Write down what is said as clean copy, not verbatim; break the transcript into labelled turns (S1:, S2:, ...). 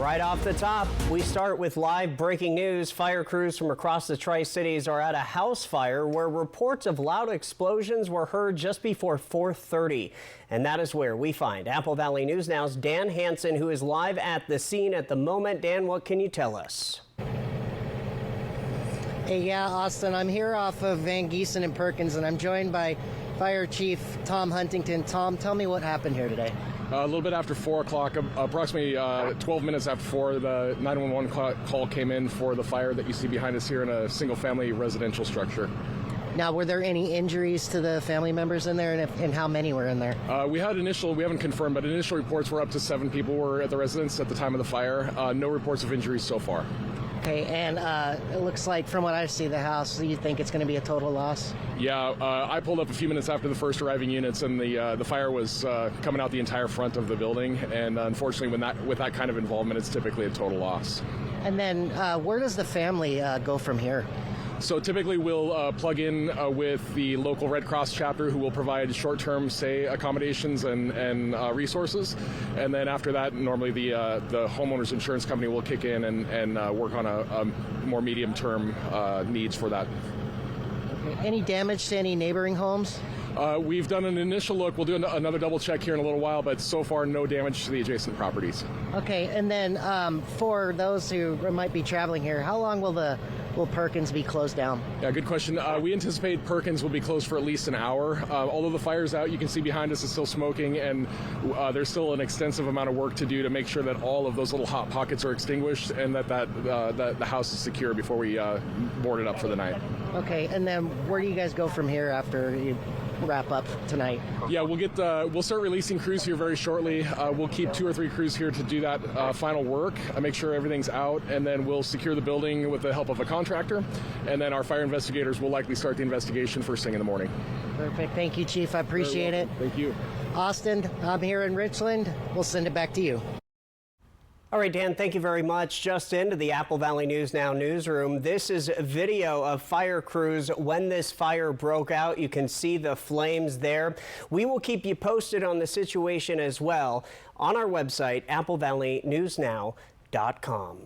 S1: Right off the top, we start with live breaking news. Fire crews from across the Tri-Cities are at a house fire where reports of loud explosions were heard just before 4:30. And that is where we find Apple Valley News Now's Dan Hansen, who is live at the scene at the moment. Dan, what can you tell us?
S2: Hey, yeah, Austin, I'm here off of Van Giesen and Perkins, and I'm joined by Fire Chief Tom Huntington. Tom, tell me what happened here today.
S3: A little bit after 4 o'clock, approximately 12 minutes after 4, the 911 call came in for the fire that you see behind us here in a single-family residential structure.
S2: Now, were there any injuries to the family members in there, and how many were in there?
S3: We haven't confirmed, but initial reports were up to 7 people were at the residence at the time of the fire. No reports of injuries so far.
S2: Okay, and it looks like from what I see the house, do you think it's going to be a total loss?
S3: Yeah, I pulled up a few minutes after the first arriving units, and the fire was coming out the entire front of the building. And unfortunately, with that kind of involvement, it's typically a total loss.
S2: And then where does the family go from here?
S3: So typically we'll plug in with the local Red Cross chapter, who will provide short-term stay accommodations and resources. And then after that, normally the homeowner's insurance company will kick in and work on a more medium-term needs for that.
S2: Okay. Any damage to any neighboring homes?
S3: We've done an initial look. We'll do another double check here in a little while, but so far no damage to the adjacent properties.
S2: Okay, and then for those who might be traveling here, how long will Perkins be closed down?
S3: Yeah, good question. We anticipate Perkins will be closed for at least an hour. Although the fire's out, you can see behind us is still smoking, and there's still an extensive amount of work to do to make sure that all of those little hot pockets are extinguished and that the house is secure before we board it up for the night.
S2: Okay, and then where do you guys go from here after you wrap up tonight?
S3: Yeah, we'll start releasing crews here very shortly. We'll keep 2 or 3 crews here to do that final work, make sure everything's out, and then we'll secure the building with the help of a contractor, and then our fire investigators will likely start the investigation first thing in the morning.
S2: Perfect. Thank you, Chief. I appreciate it.
S3: Thank you.
S2: Austin, I'm here in Richland. We'll send it back to you.
S1: All right, Dan, thank you very much. Just into the Apple Valley News Now newsroom. This is a video of fire crews when this fire broke out. You can see the flames there. We will keep you posted on the situation as well on our website, applvalleynewsnow.com.